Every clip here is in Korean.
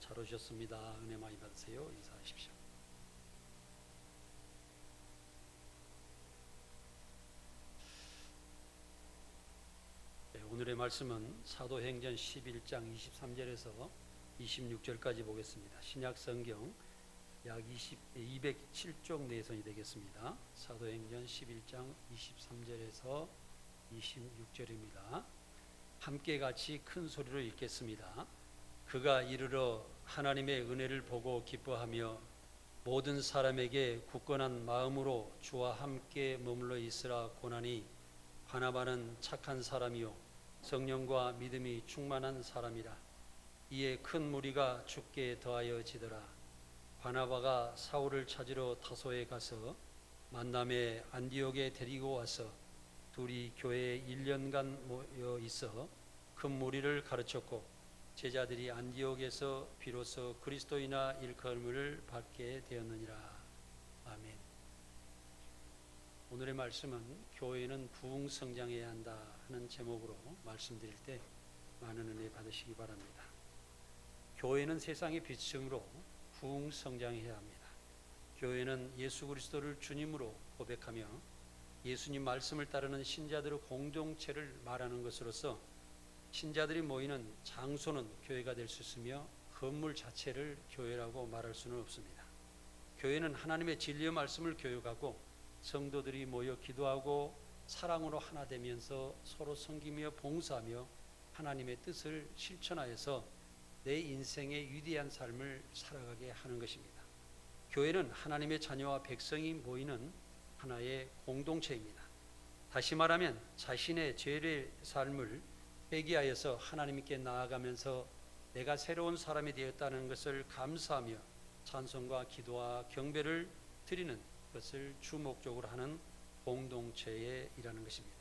잘 오셨습니다. 은혜 많이 받으세요. 인사하십시오. 네, 오늘의 말씀은 사도행전 11장 23절에서 26절까지 보겠습니다. 신약 성경 약 207쪽 내선이 되겠습니다. 사도행전 11장 23절에서 26절입니다. 함께 같이 큰 소리로 읽겠습니다. 그가 이르러 하나님의 은혜를 보고 기뻐하며 모든 사람에게 굳건한 마음으로 주와 함께 머물러 있으라 고나니 바나바는 착한 사람이요 성령과 믿음이 충만한 사람이라. 이에 큰 무리가 죽게 더하여지더라. 바나바가 사울을 찾으러 타소에 가서 만남에 안디옥에 데리고 와서 둘이 교회에 1년간 모여 있어 큰 무리를 가르쳤고 제자들이 안디옥에서 비로소 그리스도이나 일컬음을 받게 되었느니라. 아멘. 오늘의 말씀은 교회는 부흥성장해야 한다 하는 제목으로 말씀드릴 때 많은 은혜 받으시기 바랍니다. 교회는 세상의 빛으로 부흥성장해야 합니다. 교회는 예수 그리스도를 주님으로 고백하며 예수님 말씀을 따르는 신자들의 공동체를 말하는 것으로서 신자들이 모이는 장소는 교회가 될 수 있으며 건물 자체를 교회라고 말할 수는 없습니다. 교회는 하나님의 진리의 말씀을 교육하고 성도들이 모여 기도하고 사랑으로 하나 되면서 서로 섬기며 봉사하며 하나님의 뜻을 실천하여서 내 인생의 위대한 삶을 살아가게 하는 것입니다. 교회는 하나님의 자녀와 백성이 모이는 하나의 공동체입니다. 다시 말하면 자신의 죄의 삶을 회개하여서 하나님께 나아가면서 내가 새로운 사람이 되었다는 것을 감사하며 찬송과 기도와 경배를 드리는 것을 주목적으로 하는 공동체에 일하는 것입니다.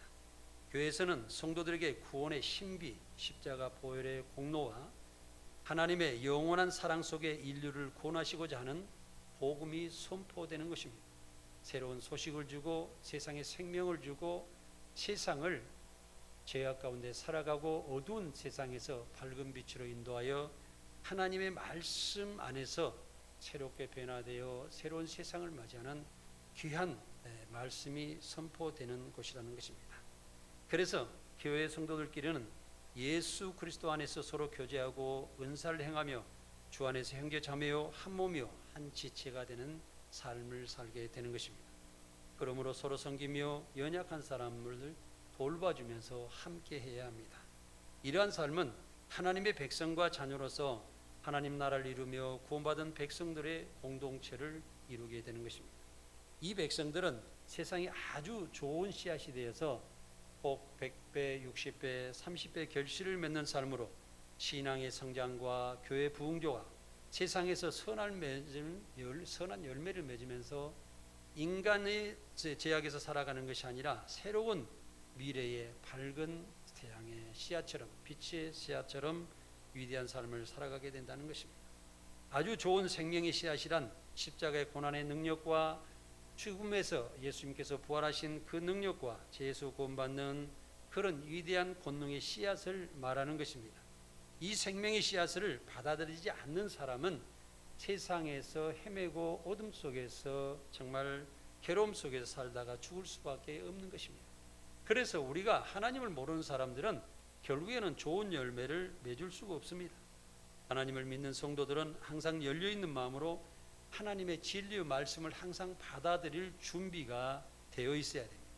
교회에서는 성도들에게 구원의 신비, 십자가 보혈의 공로와 하나님의 영원한 사랑 속에 인류를 구원하시고자 하는 복음이 선포되는 것입니다. 새로운 소식을 주고 세상에 생명을 주고 세상을 죄악 가운데 살아가고 어두운 세상에서 밝은 빛으로 인도하여 하나님의 말씀 안에서 새롭게 변화되어 새로운 세상을 맞이하는 귀한 말씀이 선포되는 곳이라는 것입니다. 그래서 교회 성도들끼리는 예수 그리스도 안에서 서로 교제하고 은사를 행하며 주 안에서 형제 자매요 한 몸이요 한 지체가 되는 삶을 살게 되는 것입니다. 그러므로 서로 섬기며 연약한 사람을 돌봐주면서 함께 해야 합니다. 이러한 삶은 하나님의 백성과 자녀로서 하나님 나라를 이루며 구원받은 백성들의 공동체를 이루게 되는 것입니다. 이 백성들은 세상에 아주 좋은 씨앗이 되어서 꼭 100배, 60배, 30배 결실을 맺는 삶으로 신앙의 성장과 교회 부흥조와 세상에서 선한 열매를 맺으면서 인간의 제약에서 살아가는 것이 아니라 새로운 미래의 밝은 태양의 씨앗처럼 빛의 씨앗처럼 위대한 삶을 살아가게 된다는 것입니다. 아주 좋은 생명의 씨앗이란 십자가의 고난의 능력과 죽음에서 예수님께서 부활하신 그 능력과 죄에서 구원받는 그런 위대한 권능의 씨앗을 말하는 것입니다. 이 생명의 씨앗을 받아들이지 않는 사람은 세상에서 헤매고 어둠 속에서 정말 괴로움 속에서 살다가 죽을 수밖에 없는 것입니다. 그래서 우리가 하나님을 모르는 사람들은 결국에는 좋은 열매를 맺을 수가 없습니다. 하나님을 믿는 성도들은 항상 열려있는 마음으로 하나님의 진리의 말씀을 항상 받아들일 준비가 되어 있어야 됩니다.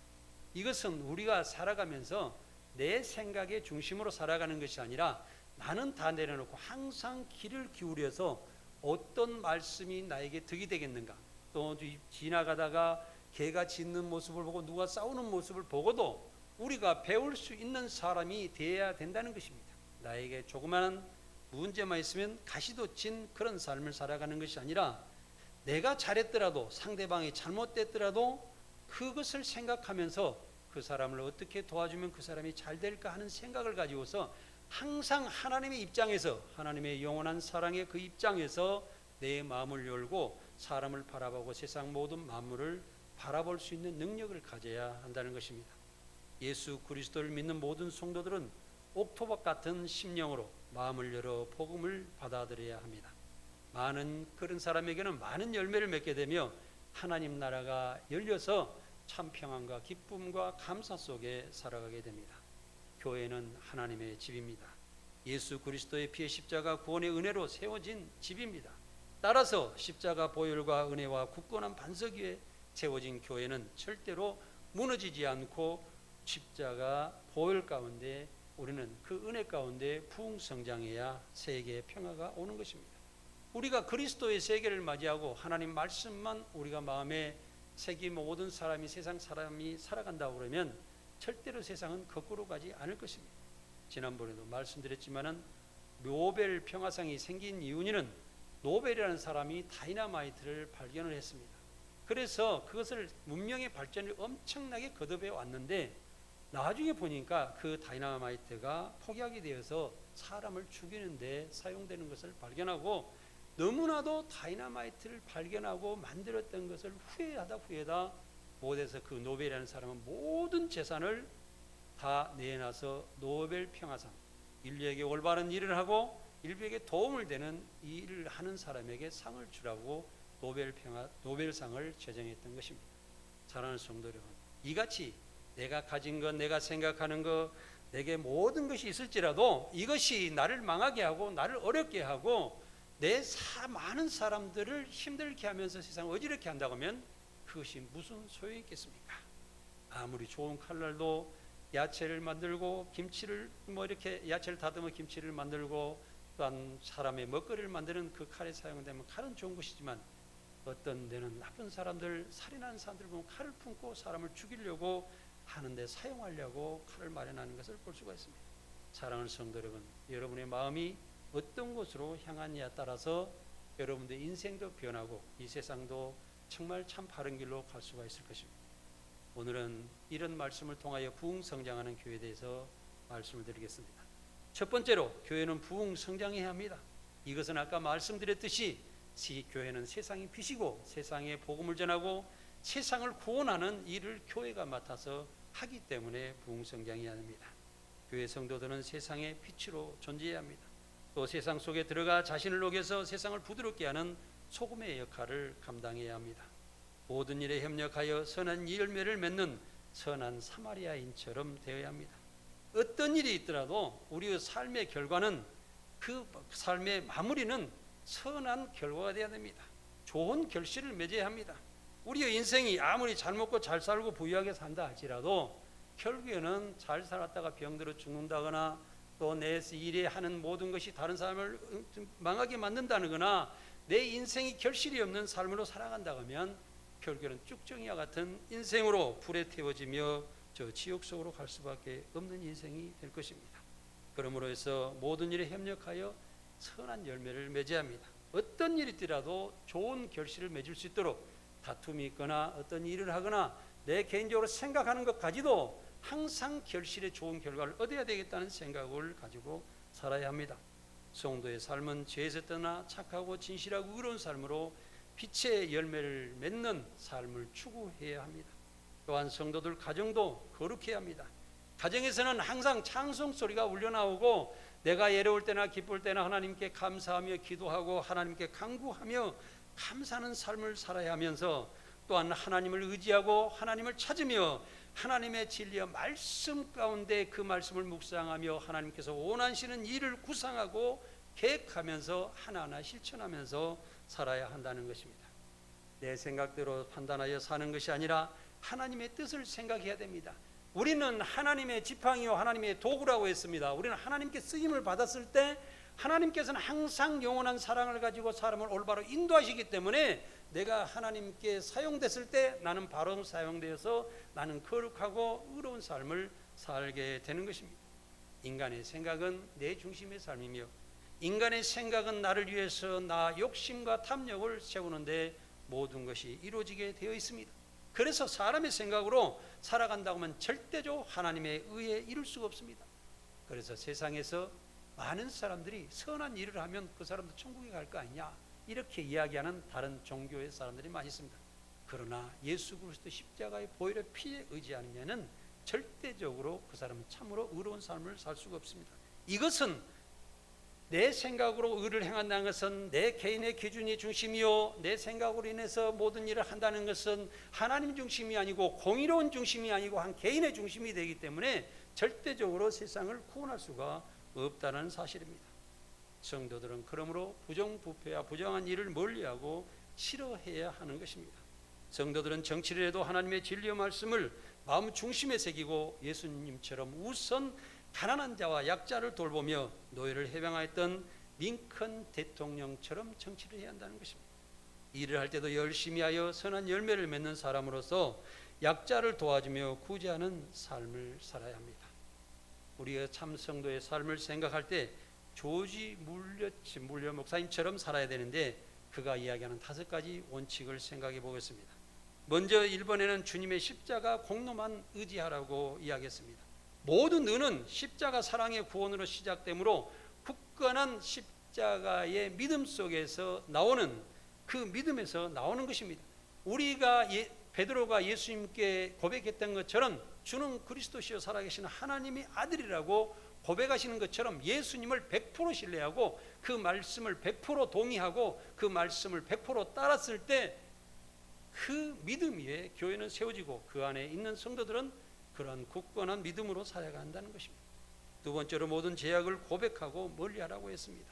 이것은 우리가 살아가면서 내 생각의 중심으로 살아가는 것이 아니라 나는 다 내려놓고 항상 귀를 기울여서 어떤 말씀이 나에게 득이 되겠는가, 또 지나가다가 개가 짖는 모습을 보고 누가 싸우는 모습을 보고도 우리가 배울 수 있는 사람이 되어야 된다는 것입니다. 나에게 조그마한 문제만 있으면 가시도 진 그런 삶을 살아가는 것이 아니라 내가 잘했더라도 상대방이 잘못됐더라도 그것을 생각하면서 그 사람을 어떻게 도와주면 그 사람이 잘 될까 하는 생각을 가지고서 항상 하나님의 입장에서, 하나님의 영원한 사랑의 그 입장에서 내 마음을 열고 사람을 바라보고 세상 모든 만물을 바라볼 수 있는 능력을 가져야 한다는 것입니다. 예수 그리스도를 믿는 모든 성도들은 옥토박 같은 심령으로 마음을 열어 복음을 받아들여야 합니다. 많은 그런 사람에게는 많은 열매를 맺게 되며 하나님 나라가 열려서 참 평안과 기쁨과 감사 속에 살아가게 됩니다. 교회는 하나님의 집입니다. 예수 그리스도의 피의 십자가 구원의 은혜로 세워진 집입니다. 따라서 십자가 보혈과 은혜와 굳건한 반석 위에 세워진 교회는 절대로 무너지지 않고 십자가 보혈 가운데 우리는 그 은혜 가운데 부흥성장해야 세계의 평화가 오는 것입니다. 우리가 그리스도의 세계를 맞이하고 하나님 말씀만 우리가 마음에 새긴 모든 사람이 세상 사람이 살아간다고 그러면 절대로 세상은 거꾸로 가지 않을 것입니다. 지난번에도 말씀드렸지만은 노벨 평화상이 생긴 이유는 노벨이라는 사람이 다이너마이트를 발견을 했습니다. 그래서 그것을 문명의 발전을 엄청나게 거듭해 왔는데 나중에 보니까 그 다이너마이트가 폭약이 되어서 사람을 죽이는데 사용되는 것을 발견하고 너무나도 다이너마이트를 발견하고 만들었던 것을 후회하다 못해서 그 노벨이라는 사람은 모든 재산을 다 내놔서 노벨 평화상, 인류에게 올바른 일을 하고 인류에게 도움을 되는 일을 하는 사람에게 상을 주라고 노벨상을 제정했던 것입니다. 사랑하는 성도 여러분, 이같이 내가 가진 것, 내가 생각하는 것, 내게 모든 것이 있을지라도 이것이 나를 망하게 하고 나를 어렵게 하고 많은 사람들을 힘들게 하면서 세상을 어지럽게 한다고 하면 그것이 무슨 소용이 있겠습니까? 아무리 좋은 칼날도 야채를 만들고 김치를 이렇게 야채를 다듬어 김치를 만들고 또한 사람의 먹거리를 만드는 그 칼에 사용되면 칼은 좋은 것이지만 어떤 데는 나쁜 사람들, 살인하는 사람들 보면 칼을 품고 사람을 죽이려고 하는데 사용하려고 칼을 마련하는 것을 볼 수가 있습니다. 사랑하는 성도 여러분, 여러분의 마음이 어떤 곳으로 향하느냐에 따라서 여러분들의 인생도 변하고 이 세상도 정말 참 바른 길로 갈 수가 있을 것입니다. 오늘은 이런 말씀을 통하여 부흥성장하는 교회에 대해서 말씀을 드리겠습니다. 첫 번째로 교회는 부흥성장해야 합니다. 이것은 아까 말씀드렸듯이 교회는 세상의 빛이고 세상에 복음을 전하고 세상을 구원하는 일을 교회가 맡아서 하기 때문에 부흥성장해야 합니다. 교회 성도들은 세상의 빛으로 존재해야 합니다. 또 세상 속에 들어가 자신을 녹여서 세상을 부드럽게 하는 소금의 역할을 감당해야 합니다. 모든 일에 협력하여 선한 열매를 맺는 선한 사마리아인처럼 되어야 합니다. 어떤 일이 있더라도 우리의 삶의 결과는 그 삶의 마무리는 선한 결과가 되어야 됩니다. 좋은 결실을 맺어야 합니다. 우리의 인생이 아무리 잘 먹고 잘 살고 부유하게 산다 할지라도 결국에는 잘 살았다가 병들어 죽는다거나 또 내 일에 하는 모든 것이 다른 사람을 망하게 만든다거나 내 인생이 결실이 없는 삶으로 살아간다고 하면 결국에는 쭉정이와 같은 인생으로 불에 태워지며 저 지옥 속으로 갈 수밖에 없는 인생이 될 것입니다. 그러므로 해서 모든 일에 협력하여 선한 열매를 맺어야 합니다. 어떤 일이 있더라도 좋은 결실을 맺을 수 있도록 다툼이 있거나 어떤 일을 하거나 내 개인적으로 생각하는 것까지도 항상 결실에 좋은 결과를 얻어야 되겠다는 생각을 가지고 살아야 합니다. 성도의 삶은 죄에서 떠나 착하고 진실하고 의로운 삶으로 빛의 열매를 맺는 삶을 추구해야 합니다. 또한 성도들 가정도 거룩해야 합니다. 가정에서는 항상 찬송 소리가 울려나오고 내가 외로울 때나 기쁠 때나 하나님께 감사하며 기도하고 하나님께 간구하며 감사하는 삶을 살아야 하면서 또한 하나님을 의지하고 하나님을 찾으며 하나님의 진리와 말씀 가운데 그 말씀을 묵상하며 하나님께서 원하시는 일을 구상하고 계획하면서 하나하나 실천하면서 살아야 한다는 것입니다. 내 생각대로 판단하여 사는 것이 아니라 하나님의 뜻을 생각해야 됩니다. 우리는 하나님의 지팡이요 하나님의 도구라고 했습니다. 우리는 하나님께 쓰임을 받았을 때 하나님께서는 항상 영원한 사랑을 가지고 사람을 올바로 인도하시기 때문에 내가 하나님께 사용됐을 때 나는 바로 사용되어서 나는 거룩하고 의로운 삶을 살게 되는 것입니다. 인간의 생각은 내 중심의 삶이며 인간의 생각은 나를 위해서 나 욕심과 탐욕을 세우는데 모든 것이 이루어지게 되어 있습니다. 그래서 사람의 생각으로 살아간다고 하면 절대로 하나님의 의에 이룰 수가 없습니다. 그래서 세상에서 많은 사람들이 선한 일을 하면 그 사람도 천국에 갈 거 아니냐 이렇게 이야기하는 다른 종교의 사람들이 많이 있습니다. 그러나 예수 그리스도 십자가의 보혈의 피에 의지하는 자는 절대적으로 그 사람은 참으로 의로운 삶을 살 수가 없습니다. 이것은 내 생각으로 의를 행한다는 것은 내 개인의 기준이 중심이요, 내 생각으로 인해서 모든 일을 한다는 것은 하나님 중심이 아니고 공의로운 중심이 아니고 한 개인의 중심이 되기 때문에 절대적으로 세상을 구원할 수가 없다는 사실입니다. 성도들은 그러므로 부정부패와 부정한 일을 멀리하고 싫어해야 하는 것입니다. 성도들은 정치를 해도 하나님의 진리의 말씀을 마음 중심에 새기고 예수님처럼 우선 가난한 자와 약자를 돌보며 노예를 해방하였던 링컨 대통령처럼 정치를 해야 한다는 것입니다. 일을 할 때도 열심히 하여 선한 열매를 맺는 사람으로서 약자를 도와주며 구제하는 삶을 살아야 합니다. 우리가 참 성도의 삶을 생각할 때 조지 물려 목사님처럼 살아야 되는데, 그가 이야기하는 5가지 원칙을 생각해 보겠습니다. 먼저 1번에는 주님의 십자가 공로만 의지하라고 이야기했습니다. 모든 의는 십자가 사랑의 구원으로 시작되므로 굳건한 십자가의 믿음 속에서 나오는, 그 믿음에서 나오는 것입니다. 우리가 베드로가 예수님께 고백했던 것처럼 주는 그리스도시요 살아계신 하나님의 아들이라고 고백하시는 것처럼 예수님을 100% 신뢰하고 그 말씀을 100% 동의하고 그 말씀을 100% 따랐을 때 그 믿음 위에 교회는 세워지고 그 안에 있는 성도들은 그러한 굳건한 믿음으로 살아가야 한다는 것입니다. 두 번째로 모든 죄악을 고백하고 멀리하라고 했습니다.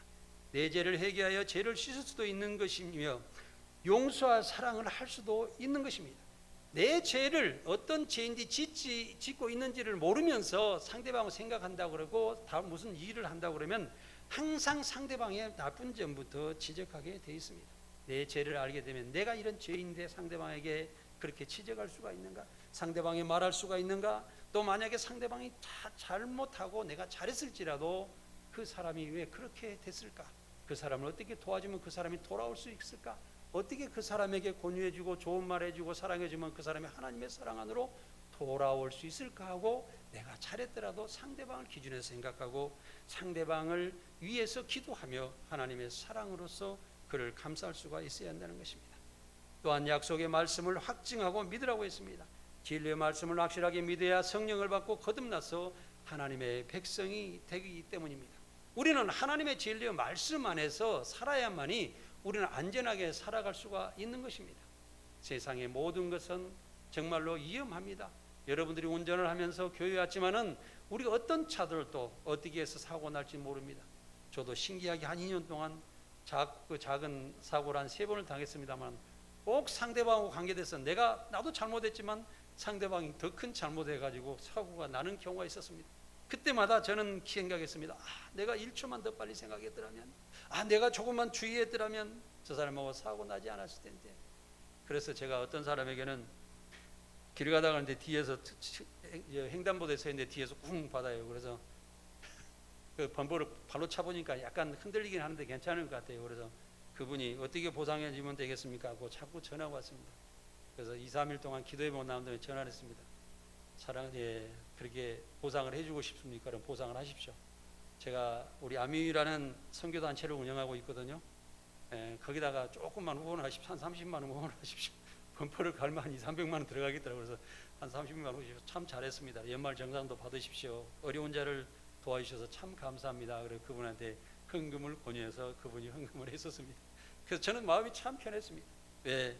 내 죄를 회개하여 죄를 씻을 수도 있는 것이며 용서와 사랑을 할 수도 있는 것입니다. 내 죄를 어떤 죄인지 짓고 있는지를 모르면서 상대방을 생각한다고 그러고 다 무슨 일을 한다고 그러면 항상 상대방의 나쁜 점부터 지적하게 돼 있습니다. 내 죄를 알게 되면 내가 이런 죄인데 상대방에게 그렇게 지적할 수가 있는가? 상대방이 말할 수가 있는가? 또 만약에 상대방이 잘못하고 내가 잘했을지라도 그 사람이 왜 그렇게 됐을까? 그 사람을 어떻게 도와주면 그 사람이 돌아올 수 있을까? 어떻게 그 사람에게 권유해주고 좋은 말 해주고 사랑해주면 그 사람이 하나님의 사랑 안으로 돌아올 수 있을까 하고, 내가 잘했더라도 상대방을 기준해서 생각하고 상대방을 위해서 기도하며 하나님의 사랑으로서 그를 감싸할 수가 있어야 한다는 것입니다. 또한 약속의 말씀을 확증하고 믿으라고 했습니다. 진리의 말씀을 확실하게 믿어야 성령을 받고 거듭나서 하나님의 백성이 되기 때문입니다. 우리는 하나님의 진리의 말씀 안에서 살아야만이 우리는 안전하게 살아갈 수가 있는 것입니다. 세상의 모든 것은 정말로 위험합니다. 여러분들이 운전을 하면서 교회 왔지만은 우리가 어떤 차들도 어떻게 해서 사고 날지 모릅니다. 저도 신기하게 한 2년 동안 작은 사고를 한 3번을 당했습니다만 꼭 상대방하고 관계돼서 나도 잘못했지만 상대방이 더 큰 잘못해가지고 사고가 나는 경우가 있었습니다. 그때마다 저는 생각했습니다. 내가 1초만 더 빨리 생각했더라면, 내가 조금만 주의했더라면 저 사람하고 사고 나지 않았을 텐데. 그래서 제가 어떤 사람에게는 길 가다가 가는데 뒤에서 횡단보도에 서 있는데 뒤에서 쿵 받아요. 그래서 그 범퍼를 발로 차보니까 약간 흔들리긴 하는데 괜찮을 것 같아요. 그래서 그분이 어떻게 보상해 주면 되겠습니까 하고 자꾸 전화가 왔습니다. 그래서 2, 3일 동안 기도해보고 나온 다음에 전화를 했습니다. 그렇게 보상을 해주고 싶습니까? 그럼 보상을 하십시오. 제가 우리 아미라는 선교단체를 운영하고 있거든요. 거기다가 조금만 후원하십시오. 한 30만 원 후원하십시오. 범퍼를 갈면 한 2, 300만 원 들어가겠더라고요. 그래서 한 30만 원 후원하십시오. 참 잘했습니다. 연말 정산도 받으십시오. 어려운 자를 도와주셔서 참 감사합니다. 그래서 그분한테 헌금을 권유해서 그분이 헌금을 했었습니다. 그래서 저는 마음이 참 편했습니다. 왜?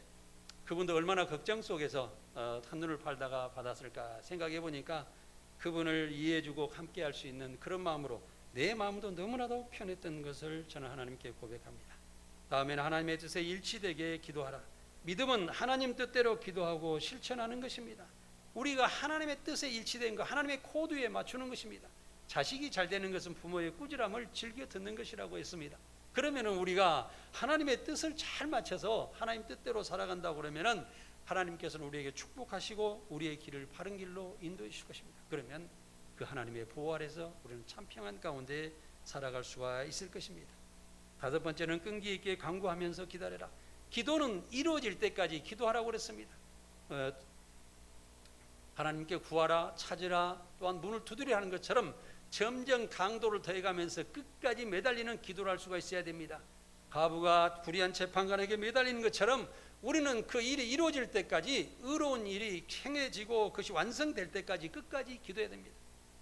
그분도 얼마나 걱정 속에서 한눈을 팔다가 받았을까 생각해 보니까 그분을 이해해주고 함께 할 수 있는 그런 마음으로 내 마음도 너무나도 편했던 것을 저는 하나님께 고백합니다. 다음에는 하나님의 뜻에 일치되게 기도하라. 믿음은 하나님 뜻대로 기도하고 실천하는 것입니다. 우리가 하나님의 뜻에 일치된 것, 하나님의 코드에 맞추는 것입니다. 자식이 잘 되는 것은 부모의 꾸지람을 즐겨 듣는 것이라고 했습니다. 그러면은 우리가 하나님의 뜻을 잘 맞춰서 하나님 뜻대로 살아간다고 그러면은 하나님께서는 우리에게 축복하시고 우리의 길을 바른 길로 인도해 주실 것입니다. 그러면 그 하나님의 보호 아래서 우리는 참 평안 가운데 살아갈 수가 있을 것입니다. 5번째는 끈기 있게 간구하면서 기다려라. 기도는 이루어질 때까지 기도하라고 그랬습니다. 하나님께 구하라, 찾으라, 또한 문을 두드려 하는 것처럼 점점 강도를 더해가면서 끝까지 매달리는 기도를 할 수가 있어야 됩니다. 과부가 불의한 재판관에게 매달리는 것처럼 우리는 그 일이 이루어질 때까지, 의로운 일이 행해지고 그것이 완성될 때까지 끝까지 기도해야 됩니다.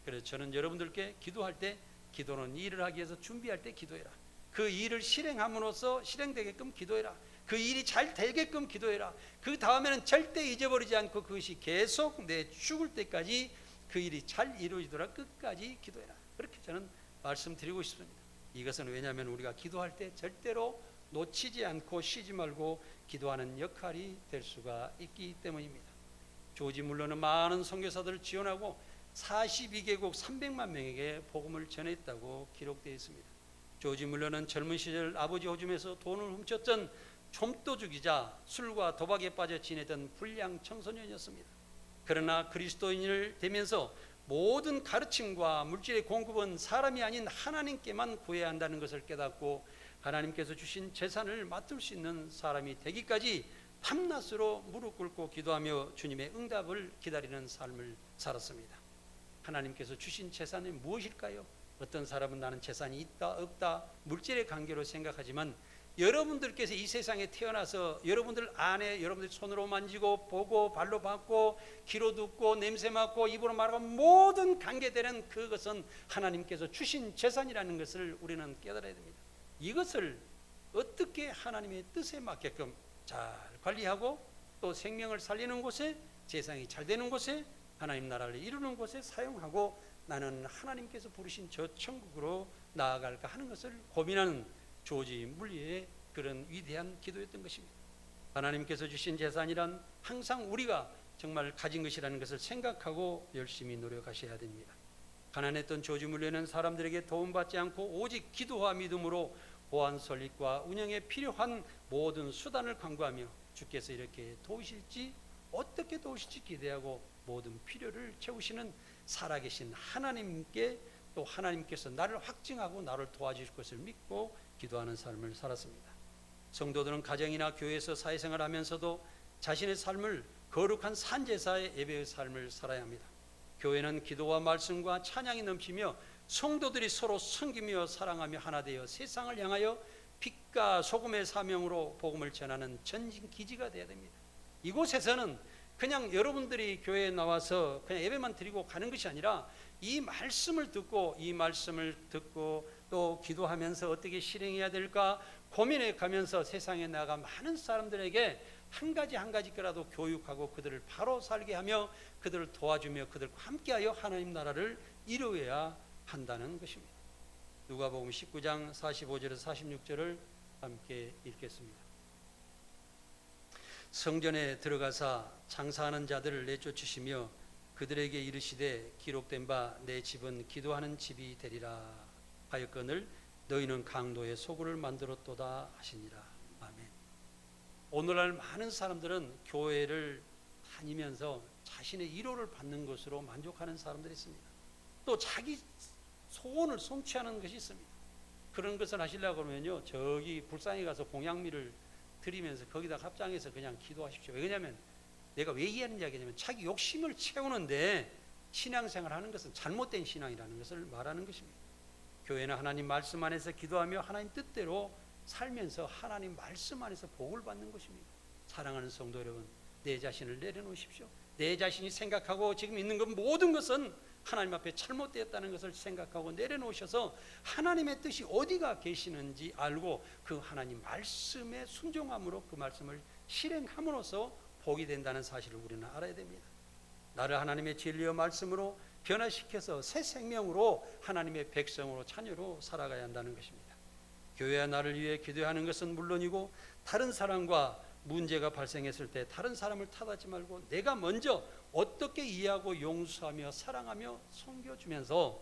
그래서 저는 여러분들께 기도할 때 기도는 일을 하기 위해서 준비할 때 기도해라. 그 일을 실행함으로써 실행되게끔 기도해라. 그 일이 잘 되게끔 기도해라. 그 다음에는 절대 잊어버리지 않고 그것이 계속 내 죽을 때까지 그 일이 잘 이루어지도록 끝까지 기도해라. 그렇게 저는 말씀드리고 싶습니다. 이것은 왜냐하면 우리가 기도할 때 절대로 놓치지 않고 쉬지 말고 기도하는 역할이 될 수가 있기 때문입니다. 조지 물러는 많은 선교사들을 지원하고 42개국 300만 명에게 복음을 전했다고 기록되어 있습니다. 조지 물러는 젊은 시절 아버지 오줌에서 돈을 훔쳤던 좀도둑이자 술과 도박에 빠져 지내던 불량 청소년이었습니다. 그러나 그리스도인을 되면서 모든 가르침과 물질의 공급은 사람이 아닌 하나님께만 구해야 한다는 것을 깨닫고 하나님께서 주신 재산을 맡을 수 있는 사람이 되기까지 밤낮으로 무릎 꿇고 기도하며 주님의 응답을 기다리는 삶을 살았습니다. 하나님께서 주신 재산이 무엇일까요? 어떤 사람은 나는 재산이 있다 없다 물질의 관계로 생각하지만 여러분들께서 이 세상에 태어나서 여러분들 안에 여러분들 손으로 만지고 보고 발로 밟고 귀로 듣고 냄새 맡고 입으로 말하고 모든 관계되는 그것은 하나님께서 주신 재산이라는 것을 우리는 깨달아야 됩니다. 이것을 어떻게 하나님의 뜻에 맞게끔 잘 관리하고 또 생명을 살리는 곳에 재산이 잘 되는 곳에 하나님 나라를 이루는 곳에 사용하고 나는 하나님께서 부르신 저 천국으로 나아갈까 하는 것을 고민하는 조지 물리의 그런 위대한 기도였던 것입니다. 하나님께서 주신 재산이란 항상 우리가 정말 가진 것이라는 것을 생각하고 열심히 노력하셔야 됩니다. 가난했던 조지 물리는 사람들에게 도움받지 않고 오직 기도와 믿음으로 보안 설립과 운영에 필요한 모든 수단을 강구하며 주께서 이렇게 도우실지 어떻게 도우실지 기대하고 모든 필요를 채우시는 살아계신 하나님께 또 하나님께서 나를 확증하고 나를 도와주실 것을 믿고 기도하는 삶을 살았습니다. 성도들은 가정이나 교회에서 사회생활을 하면서도 자신의 삶을 거룩한 산제사의 예배의 삶을 살아야 합니다. 교회는 기도와 말씀과 찬양이 넘치며 성도들이 서로 섬기며 사랑하며 하나 되어 세상을 향하여 빛과 소금의 사명으로 복음을 전하는 전진 기지가 되어야 됩니다. 이곳에서는 그냥 여러분들이 교회에 나와서 그냥 예배만 드리고 가는 것이 아니라 이 말씀을 듣고 또 기도하면서 어떻게 실행해야 될까 고민해 가면서 세상에 나가 많은 사람들에게 한 가지 거라도 교육하고 그들을 바로 살게 하며 그들을 도와주며 그들과 함께하여 하나님 나라를 이루어야 한다는 것입니다. 누가복음 19장 45절에서 46절을 함께 읽겠습니다. 성전에 들어가사 장사하는 자들을 내쫓으시며 그들에게 이르시되 기록된 바 내 집은 기도하는 집이 되리라 하였거늘 너희는 강도의 소굴을 만들었도다 하시니라. 아멘. 오늘날 많은 사람들은 교회를 다니면서 자신의 위로를 받는 것으로 만족하는 사람들이 있습니다. 또 자기 소원을 성취하는 것이 있습니다. 그런 것을 하시려고 그러면요 저기 불상에 가서 공양미를 드리면서 거기다 합장해서 그냥 기도하십시오. 왜냐하면 내가 왜 이해하는 이야기냐면 자기 욕심을 채우는데 신앙생활 하는 것은 잘못된 신앙이라는 것을 말하는 것입니다. 교회는 하나님 말씀 안에서 기도하며 하나님 뜻대로 살면서 하나님 말씀 안에서 복을 받는 것입니다. 사랑하는 성도 여러분, 내 자신을 내려놓으십시오. 내 자신이 생각하고 지금 있는 것 모든 것은 하나님 앞에 잘못되었다는 것을 생각하고 내려놓으셔서 하나님의 뜻이 어디가 계시는지 알고 그 하나님 말씀에 순종함으로 그 말씀을 실행함으로써 복이 된다는 사실을 우리는 알아야 됩니다. 나를 하나님의 진리와 말씀으로 변화시켜서 새 생명으로 하나님의 백성으로 자녀로 살아가야 한다는 것입니다. 교회와 나를 위해 기도하는 것은 물론이고 다른 사람과 문제가 발생했을 때 다른 사람을 탓하지 말고 내가 먼저 어떻게 이해하고 용서하며 사랑하며 섬겨주면서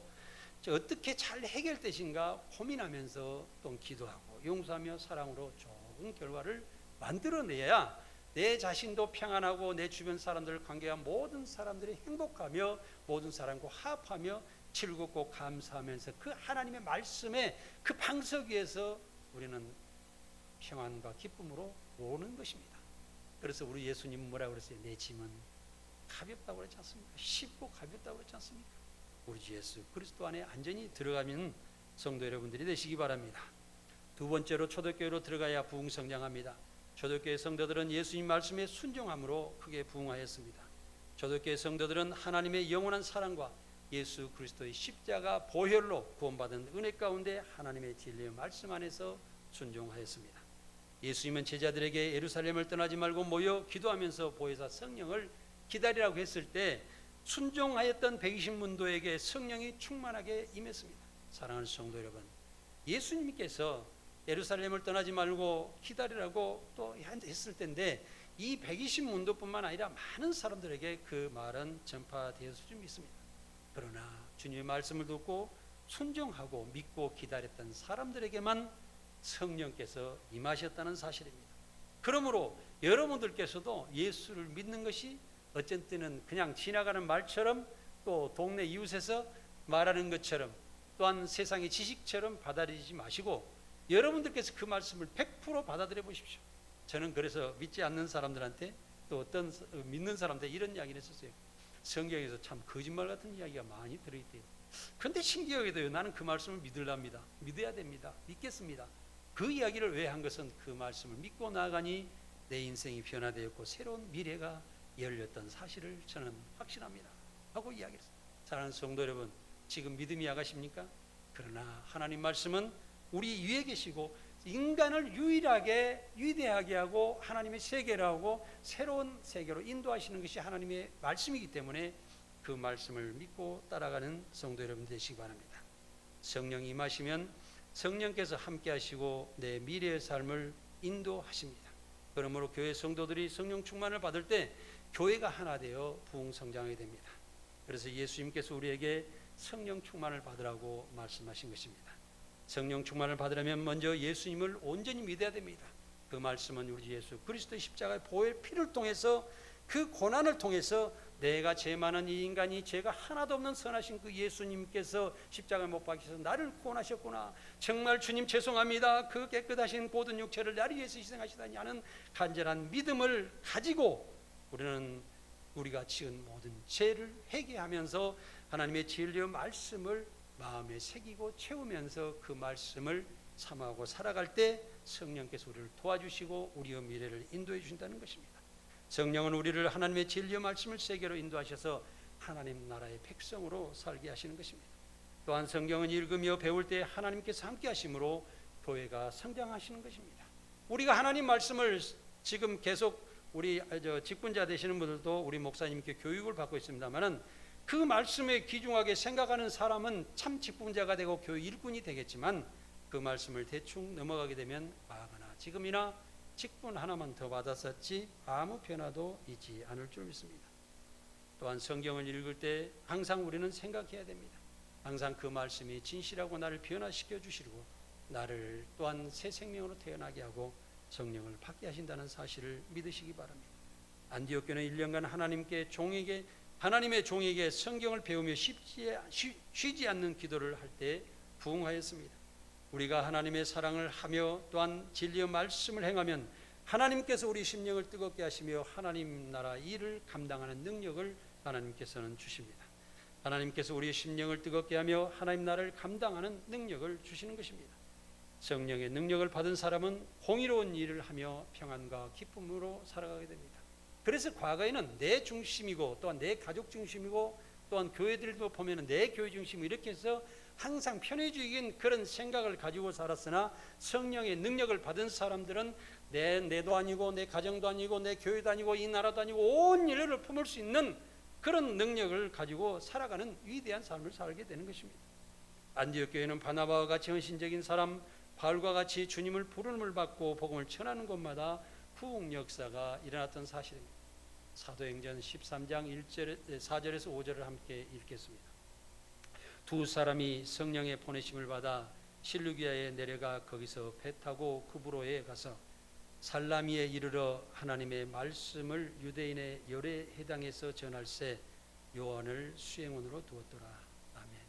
어떻게 잘 해결되신가 고민하면서 또 기도하고 용서하며 사랑으로 좋은 결과를 만들어내야 내 자신도 평안하고 내 주변 사람들 관계와 모든 사람들이 행복하며 모든 사람과 화합하며 즐겁고 감사하면서 그 하나님의 말씀에 그 방석 위에서 우리는 평안과 기쁨으로 오는 것입니다. 그래서 우리 예수님은 뭐라고 그랬어요? 내 짐은 가볍다고 그랬지 않습니까? 쉽고 가볍다고 그랬지 않습니까? 우리 주 예수 그리스도 안에 안전히 들어가면 성도 여러분들이 되시기 바랍니다. 두 번째로 초대교회로 들어가야 부흥성장합니다. 초대교회 성도들은 예수님 말씀에 순종함으로 크게 부흥하였습니다. 초대교회 성도들은 하나님의 영원한 사랑과 예수 그리스도의 십자가 보혈로 구원받은 은혜 가운데 하나님의 진리의 말씀 안에서 순종하였습니다. 예수님은 제자들에게 예루살렘을 떠나지 말고 모여 기도하면서 보혜사 성령을 기다리라고 했을 때 순종하였던 120문도에게 성령이 충만하게 임했습니다. 사랑하는 성도 여러분, 예수님께서 예루살렘을 떠나지 말고 기다리라고 또 했을 때인데 이 120문도뿐만 아니라 많은 사람들에게 그 말은 전파되었을 줄 믿습니다. 그러나 주님의 말씀을 듣고 순종하고 믿고 기다렸던 사람들에게만 성령께서 임하셨다는 사실입니다. 그러므로 여러분들께서도 예수를 믿는 것이 어쩐 때는 그냥 지나가는 말처럼 또 동네 이웃에서 말하는 것처럼 또한 세상의 지식처럼 받아들이지 마시고 여러분들께서 그 말씀을 100% 받아들여 보십시오. 저는 그래서 믿지 않는 사람들한테 또 어떤 믿는 사람한테 이런 이야기를 했었어요. 성경에서 참 거짓말 같은 이야기가 많이 들어있대요. 그런데 신기하게도요, 나는 그 말씀을 믿으랍니다. 믿어야 됩니다. 믿겠습니다. 그 이야기를 왜 한 것은 그 말씀을 믿고 나가니 내 인생이 변화되었고 새로운 미래가 열렸던 사실을 저는 확신합니다 하고 이야기했습니다. 사랑하는 성도 여러분, 지금 믿음이 약하십니까? 그러나 하나님 말씀은 우리 위에 계시고 인간을 유일하게 위대하게 하고 하나님의 세계로 하고 새로운 세계로 인도하시는 것이 하나님의 말씀이기 때문에 그 말씀을 믿고 따라가는 성도 여러분 되시기 바랍니다. 성령이 임하시면 성령께서 함께 하시고 내 미래의 삶을 인도하십니다. 그러므로 교회 성도들이 성령 충만을 받을 때 교회가 하나 되어 부흥성장하게 됩니다. 그래서 예수님께서 우리에게 성령 충만을 받으라고 말씀하신 것입니다. 성령 충만을 받으려면 먼저 예수님을 온전히 믿어야 됩니다. 그 말씀은 우리 예수 그리스도의 십자가의 보혈 피를 통해서 그 고난을 통해서 내가 죄 많은 이 인간이 죄가 하나도 없는 선하신 그 예수님께서 십자가에 못 박히셔서 나를 구원하셨구나. 정말 주님 죄송합니다. 그 깨끗하신 모든 육체를 나를 위해서 희생하시다니 하는 간절한 믿음을 가지고 우리는 우리가 지은 모든 죄를 회개하면서 하나님의 진리의 말씀을 마음에 새기고 채우면서 그 말씀을 삼하고 살아갈 때 성령께서 우리를 도와주시고 우리의 미래를 인도해 주신다는 것입니다. 성령은 우리를 하나님의 진리의 말씀을 세계로 인도하셔서 하나님 나라의 백성으로 살게 하시는 것입니다. 또한 성경은 읽으며 배울 때 하나님께서 함께 하심으로 교회가 성장하시는 것입니다. 우리가 하나님 말씀을 지금 계속 우리 직분자 되시는 분들도 우리 목사님께 교육을 받고 있습니다만은 그 말씀에 귀중하게 생각하는 사람은 참 직분자가 되고 교회 일꾼이 되겠지만 그 말씀을 대충 넘어가게 되면 과거나 지금이나 직분 하나만 더 받았었지 아무 변화도 있지 않을 줄 믿습니다. 또한 성경을 읽을 때 항상 우리는 생각해야 됩니다. 항상 그 말씀이 진실하고 나를 변화시켜 주시고 나를 또한 새 생명으로 태어나게 하고 성령을 받게 하신다는 사실을 믿으시기 바랍니다. 안디옥 교회는 1년간 하나님의 종에게 성경을 배우며 쉬지 않는 기도를 할 때 부응하였습니다. 우리가 하나님의 사랑을 하며 또한 진리의 말씀을 행하면 하나님께서 우리 심령을 뜨겁게 하시며 하나님 나라 일을 감당하는 능력을 하나님께서는 주십니다. 하나님께서 우리의 심령을 뜨겁게 하며 하나님 나라를 감당하는 능력을 주시는 것입니다. 성령의 능력을 받은 사람은 공의로운 일을 하며 평안과 기쁨으로 살아가게 됩니다. 그래서 과거에는 내 중심이고 또한 내 가족 중심이고 또한 교회들도 보면 내 교회 중심 이렇게 해서 항상 편의주의인 그런 생각을 가지고 살았으나 성령의 능력을 받은 사람들은 내도 아니고 내 가정도 아니고 내 교회도 아니고 이 나라도 아니고 온 인류를 품을 수 있는 그런 능력을 가지고 살아가는 위대한 삶을 살게 되는 것입니다. 안디옥 교회는 바나바와 같이 헌신적인 사람 바울과 같이 주님을 부름을 받고 복음을 전하는 곳마다 부흥 역사가 일어났던 사실입니다. 사도행전 13장 4절에서 5절을 함께 읽겠습니다. 두 사람이 성령의 보내심을 받아 실루기아에 내려가 거기서 배 타고 구브로에 가서 살라미에 이르러 하나님의 말씀을 유대인의 열에 해당해서 전할세 요한을 수행원으로 두었더라. 아멘.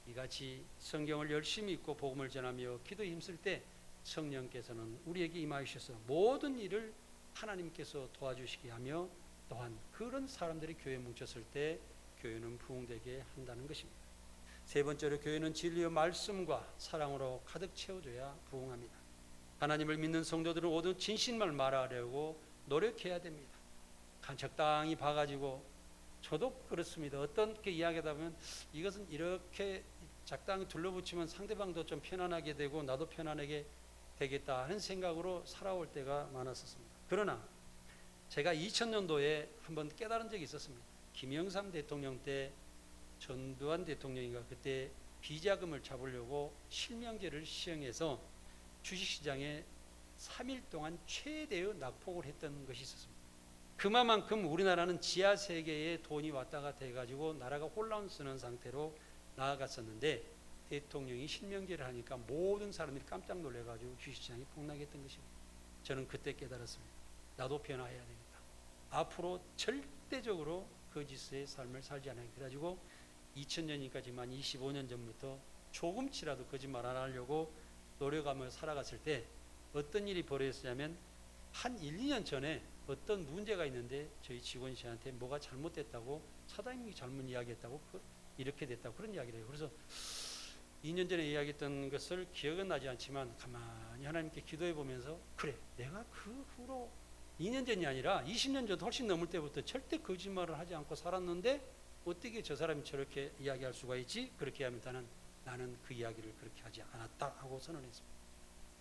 이같이 성경을 열심히 읽고 복음을 전하며 기도에 힘쓸 때 성령께서는 우리에게 임하셔서 모든 일을 하나님께서 도와주시게 하며 또한 그런 사람들이 교회에 뭉쳤을 때 교회는 부흥되게 한다는 것입니다. 세 번째로 교회는 진리의 말씀과 사랑으로 가득 채워져야 부흥합니다. 하나님을 믿는 성도들은 모두 진실만 말하려고 노력해야 됩니다. 적당히 봐가지고 저도 그렇습니다. 어떻게 이야기하다 보면 이것은 이렇게 적당히 둘러붙이면 상대방도 좀 편안하게 되고 나도 편안하게 되겠다 하는 생각으로 살아올 때가 많았었습니다. 그러나 제가 2000년도에 한번 깨달은 적이 있었습니다. 김영삼 대통령 때 전두환 대통령인가 그때 비자금을 잡으려고 실명제를 시행해서 주식시장에 3일 동안 최대의 낙폭을 했던 것이 있었습니다. 그만큼 우리나라는 지하 세계에 돈이 왔다가 돼가지고 나라가 혼란스러운 상태로 나아갔었는데 대통령이 실명제를 하니까 모든 사람들이 깜짝 놀래가지고 주식시장이 폭락했던 것입니다. 저는 그때 깨달았습니다. 나도 변화해야 되겠다. 앞으로 절대적으로 거짓의 삶을 살지 않아야 그래가지고 2000년이니까지만 25년 전부터 조금치라도 거짓말 안 하려고 노력하며 살아갔을 때 어떤 일이 벌어졌냐면 한 1, 2년 전에 어떤 문제가 있는데 저희 직원씨한테 뭐가 잘못됐다고 사장님이 잘못 이야기했다고 이렇게 됐다고 그런 이야기를 해요. 그래서 2년 전에 이야기했던 것을 기억은 나지 않지만 가만히 하나님께 기도해 보면서 그래 내가 그 후로 2년 전이 아니라 20년 전 훨씬 넘을 때부터 절대 거짓말을 하지 않고 살았는데 어떻게 저 사람이 저렇게 이야기할 수가 있지? 그렇게 하면 나는 그 이야기를 그렇게 하지 않았다 하고 선언했습니다.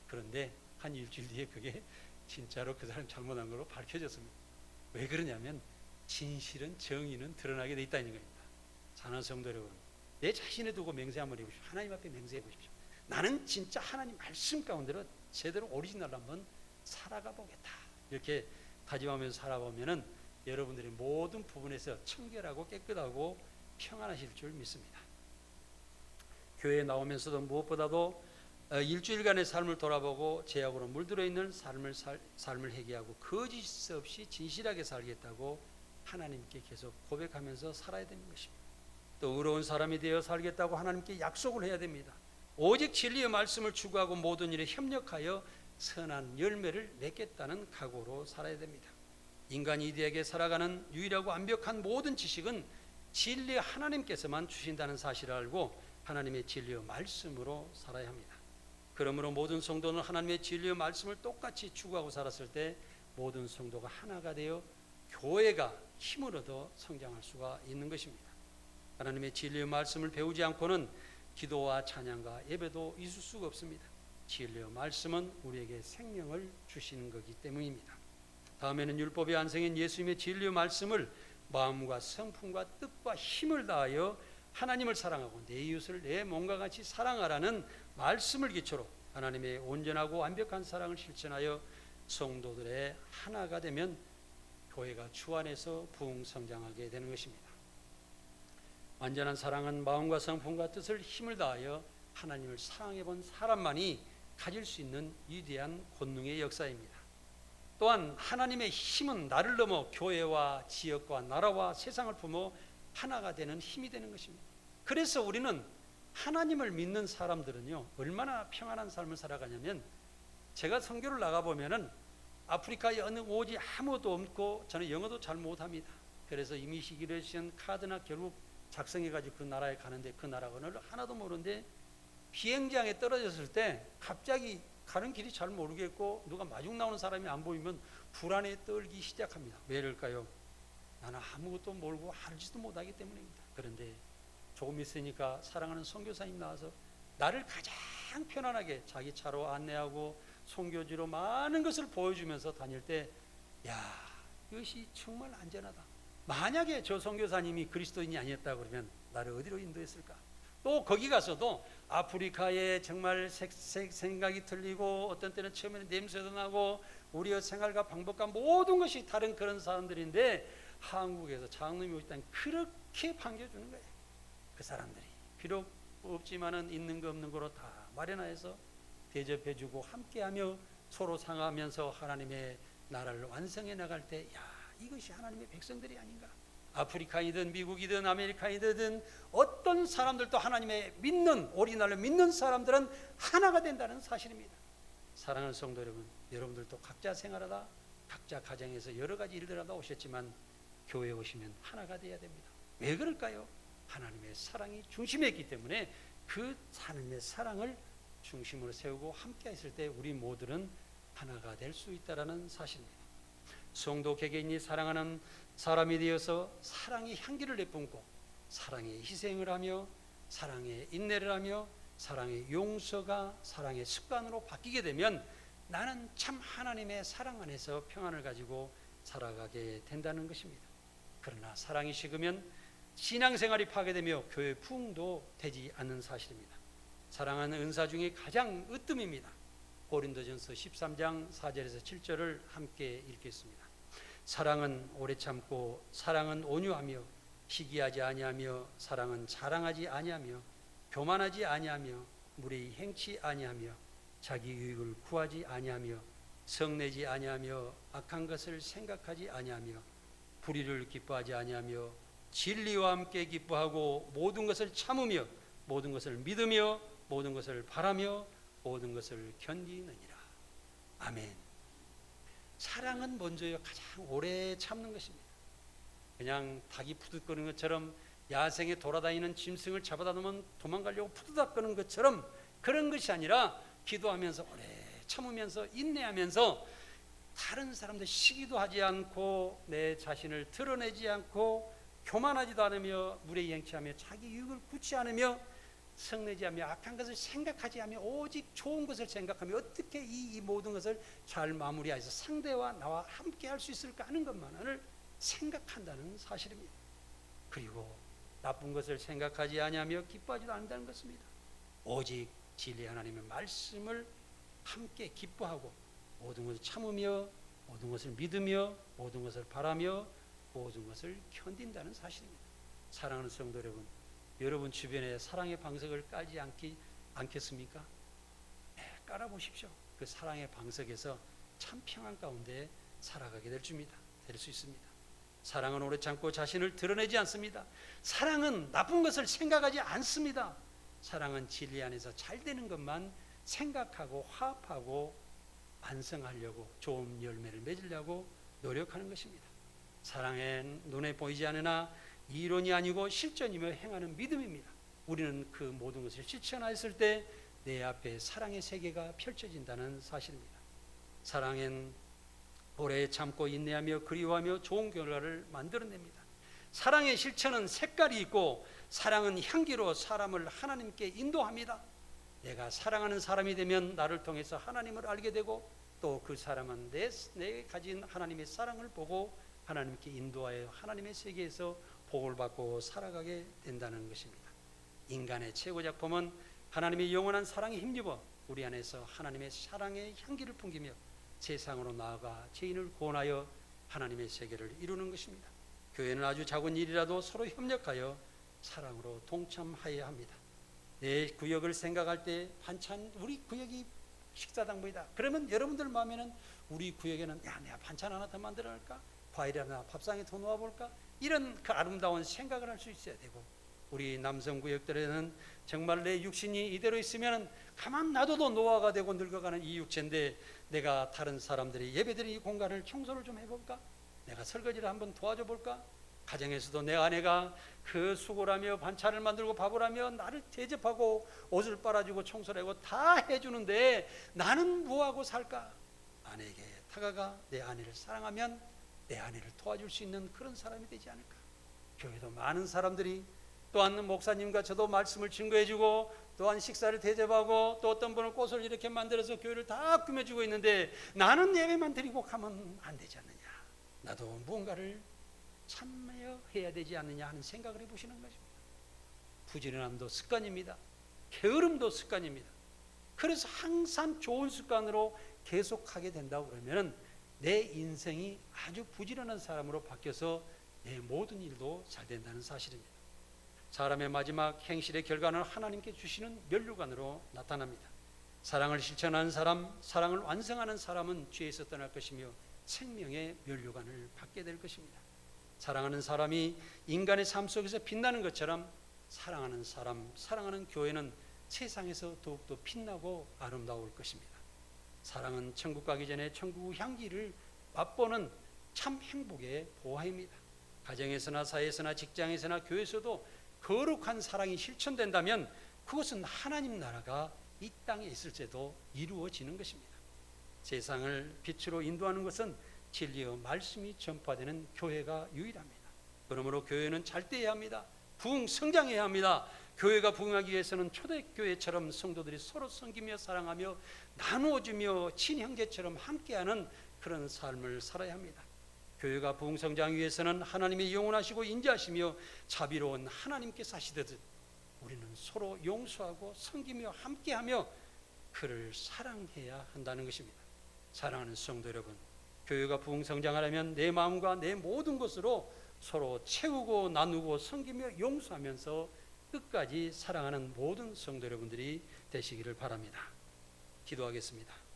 그런데 한 일주일 뒤에 그게 진짜로 그 사람 잘못한 걸로 밝혀졌습니다. 왜 그러냐면 진실은 정의는 드러나게 돼 있다는 겁니다. 사랑하는 성도 여러분, 내 자신에 두고 맹세 한번 해보십시오. 하나님 앞에 맹세해 보십시오. 나는 진짜 하나님 말씀 가운데로 제대로 오리지널로 한번 살아가 보겠다. 이렇게 다짐하면서 살아보면은 여러분들의 모든 부분에서 청결하고 깨끗하고 평안하실 줄 믿습니다. 교회에 나오면서도 무엇보다도 일주일간의 삶을 돌아보고 죄악으로 물들어 있는 삶을 회개하고 거짓 없이 진실하게 살겠다고 하나님께 계속 고백하면서 살아야 되는 것입니다. 또 의로운 사람이 되어 살겠다고 하나님께 약속을 해야 됩니다. 오직 진리의 말씀을 추구하고 모든 일에 협력하여 선한 열매를 맺겠다는 각오로 살아야 됩니다. 인간이 이대하게 살아가는 유일하고 완벽한 모든 지식은 진리의 하나님께서만 주신다는 사실을 알고 하나님의 진리의 말씀으로 살아야 합니다. 그러므로 모든 성도는 하나님의 진리의 말씀을 똑같이 추구하고 살았을 때 모든 성도가 하나가 되어 교회가 힘을 얻어 성장할 수가 있는 것입니다. 하나님의 진리의 말씀을 배우지 않고는 기도와 찬양과 예배도 있을 수가 없습니다. 진리의 말씀은 우리에게 생명을 주시는 것이기 때문입니다. 다음에는 율법의 안생인 예수님의 진리의 말씀을 마음과 성품과 뜻과 힘을 다하여 하나님을 사랑하고 내 이웃을 내 몸과 같이 사랑하라는 말씀을 기초로 하나님의 온전하고 완벽한 사랑을 실천하여 성도들의 하나가 되면 교회가 주 안에서 부흥성장하게 되는 것입니다. 완전한 사랑은 마음과 성품과 뜻을 힘을 다하여 하나님을 사랑해 본 사람만이 가질 수 있는 위대한 권능의 역사입니다. 또한 하나님의 힘은 나를 넘어 교회와 지역과 나라와 세상을 품어 하나가 되는 힘이 되는 것입니다. 그래서 우리는 하나님을 믿는 사람들은요 얼마나 평안한 삶을 살아가냐면 제가 선교를 나가보면은 아프리카에 어느 오지 아무도 없고 저는 영어도 잘 못합니다. 그래서 이미시기레이션 카드나 결국 작성해가지고 그 나라에 가는데 그 나라 언어를 하나도 모르는데 비행장에 떨어졌을 때 갑자기 가는 길이 잘 모르겠고 누가 마중 나오는 사람이 안 보이면 불안에 떨기 시작합니다. 왜 그럴까요? 나는 아무것도 모르고 알지도 못하기 때문입니다. 그런데 조금 있으니까 사랑하는 선교사님 나와서 나를 가장 편안하게 자기 차로 안내하고 선교지로 많은 것을 보여주면서 다닐 때 야, 이것이 정말 안전하다. 만약에 저 선교사님이 그리스도인이 아니었다 그러면 나를 어디로 인도했을까? 또 거기 가서도 아프리카에 정말 생각이 틀리고 어떤 때는 처음에는 냄새도 나고 우리의 생활과 방법과 모든 것이 다른 그런 사람들인데 한국에서 장로님이 오실 때 그렇게 반겨주는 거예요. 그 사람들이 비록 없지만은 있는 거 없는 거로 다 마련해서 대접해주고 함께하며 서로 상하면서 하나님의 나라를 완성해 나갈 때 야, 이것이 하나님의 백성들이 아닌가. 아프리카이든 미국이든 아메리카이든 어떤 사람들도 하나님의 믿는 오리지널을 믿는 사람들은 하나가 된다는 사실입니다. 사랑하는 성도 여러분, 여러분들도 각자 생활하다 각자 가정에서 여러 가지 일들 하다 오셨지만 교회에 오시면 하나가 돼야 됩니다. 왜 그럴까요? 하나님의 사랑이 중심에 있기 때문에 그 하나님의 사랑을 중심으로 세우고 함께 했을 때 우리 모두는 하나가 될 수 있다는 사실입니다. 성도 개개인이 사랑하는 사람이 되어서 사랑의 향기를 내뿜고 사랑의 희생을 하며 사랑의 인내를 하며 사랑의 용서가 사랑의 습관으로 바뀌게 되면 나는 참 하나님의 사랑 안에서 평안을 가지고 살아가게 된다는 것입니다. 그러나 사랑이 식으면 신앙생활이 파괴되며 교회 부흥도 되지 않는 사실입니다. 사랑은 은사 중에 가장 으뜸입니다. 고린도전서 13장 4절에서 7절을 함께 읽겠습니다. 사랑은 오래 참고 사랑은 온유하며 시기하지 아니하며 사랑은 자랑하지 아니하며 교만하지 아니하며 무례히 행치 아니하며 자기 유익을 구하지 아니하며 성내지 아니하며 악한 것을 생각하지 아니하며 불의를 기뻐하지 아니하며 진리와 함께 기뻐하고 모든 것을 참으며 모든 것을 믿으며 모든 것을 바라며 모든 것을 견디느니라. 아멘. 사랑은 먼저요 가장 오래 참는 것입니다. 그냥 닭이 푸드거리는 것처럼 야생에 돌아다니는 짐승을 잡아다 놓으면 도망가려고 푸드닥거리는 것처럼 그런 것이 아니라 기도하면서 오래 참으면서 인내하면서 다른 사람들 시기도 하지 않고 내 자신을 드러내지 않고 교만하지도 않으며 무례히 행치하며 자기 유익을 굳지 않으며 성내지 않으며 악한 것을 생각하지 않으며 오직 좋은 것을 생각하며 어떻게 이 모든 것을 잘 마무리해서 상대와 나와 함께 할 수 있을까 하는 것만을 생각한다는 사실입니다. 그리고 나쁜 것을 생각하지 아니하며 기뻐하지도 않는다는 것입니다. 오직 진리 하나님의 말씀을 함께 기뻐하고 모든 것을 참으며 모든 것을 믿으며 모든 것을 바라며 모든 것을 견딘다는 사실입니다. 사랑하는 성도 여러분, 여러분 주변에 사랑의 방석을 깔지 않겠습니까? 네, 깔아보십시오. 그 사랑의 방석에서 참 평안 가운데 살아가게 될 수 있습니다. 사랑은 오래 참고 자신을 드러내지 않습니다. 사랑은 나쁜 것을 생각하지 않습니다. 사랑은 진리 안에서 잘 되는 것만 생각하고 화합하고 완성하려고 좋은 열매를 맺으려고 노력하는 것입니다. 사랑은 눈에 보이지 않으나 이론이 아니고 실전이며 행하는 믿음입니다. 우리는 그 모든 것을 실천하였을 때 내 앞에 사랑의 세계가 펼쳐진다는 사실입니다. 사랑은 오래 참고 인내하며 그리워하며 좋은 결과를 만들어냅니다. 사랑의 실천은 색깔이 있고 사랑은 향기로 사람을 하나님께 인도합니다. 내가 사랑하는 사람이 되면 나를 통해서 하나님을 알게 되고 또 그 사람은 내 가진 하나님의 사랑을 보고 하나님께 인도하여 하나님의 세계에서 복을 받고 살아가게 된다는 것입니다. 인간의 최고 작품은 하나님의 영원한 사랑에 힘입어 우리 안에서 하나님의 사랑의 향기를 풍기며 세상으로 나아가 죄인을 구원하여 하나님의 세계를 이루는 것입니다. 교회는 아주 작은 일이라도 서로 협력하여 사랑으로 동참하여야 합니다. 내 구역을 생각할 때 반찬 우리 구역이 식사당부이다. 그러면 여러분들 마음에는 우리 구역에는 야 내가 반찬 하나 더 만들어 놓을까? 과일 하나 밥상에 더 놓아볼까? 이런 그 아름다운 생각을 할 수 있어야 되고 우리 남성 구역들에는 정말 내 육신이 이대로 있으면 가만 놔둬도 노화가 되고 늙어가는 이 육체인데 내가 다른 사람들이 예배드리는 이 공간을 청소를 좀 해볼까? 내가 설거지를 한번 도와줘 볼까? 가정에서도 내 아내가 그 수고를 하며 반찬을 만들고 밥을 하며 나를 대접하고 옷을 빨아주고 청소를 하고 다 해주는데 나는 뭐하고 살까? 아내에게 다가가 내 아내를 사랑하면 내 아내를 도와줄 수 있는 그런 사람이 되지 않을까? 교회도 많은 사람들이 또한 목사님과 저도 말씀을 증거해주고 또한 식사를 대접하고 또 어떤 분은 꽃을 이렇게 만들어서 교회를 다 꾸며주고 있는데 나는 예배만 드리고 가면 안 되지 않느냐? 나도 무언가를 참여해야 되지 않느냐 하는 생각을 해보시는 것입니다. 부지런함도 습관입니다. 게으름도 습관입니다. 그래서 항상 좋은 습관으로 계속하게 된다고 그러면 내 인생이 아주 부지런한 사람으로 바뀌어서 내 모든 일도 잘 된다는 사실입니다. 사람의 마지막 행실의 결과는 하나님께 주시는 면류관으로 나타납니다. 사랑을 실천하는 사람, 사랑을 완성하는 사람은 죄에서 떠날 것이며 생명의 면류관을 받게 될 것입니다. 사랑하는 사람이 인간의 삶 속에서 빛나는 것처럼 사랑하는 사람, 사랑하는 교회는 세상에서 더욱더 빛나고 아름다울 것입니다. 사랑은 천국 가기 전에 천국 향기를 맛보는 참 행복의 보화입니다. 가정에서나 사회에서나 직장에서나 교회에서도 거룩한 사랑이 실천된다면 그것은 하나님 나라가 이 땅에 있을 때도 이루어지는 것입니다. 세상을 빛으로 인도하는 것은 진리의 말씀이 전파되는 교회가 유일합니다. 그러므로 교회는 잘 돼야 합니다. 부흥 성장해야 합니다. 교회가 부흥하기 위해서는 초대교회처럼 성도들이 서로 섬기며 사랑하며 나누어주며 친형제처럼 함께하는 그런 삶을 살아야 합니다. 교회가 부흥 성장하기 위해서는 하나님이 영원하시고 인자하시며 자비로운 하나님께서 하시듯 우리는 서로 용서하고 섬기며 함께하며 그를 사랑해야 한다는 것입니다. 사랑하는 성도 여러분, 교회가 부흥 성장하려면 내 마음과 내 모든 것으로 서로 채우고 나누고 섬기며 용서하면서 끝까지 사랑하는 모든 성도 여러분들이 되시기를 바랍니다. 기도하겠습니다.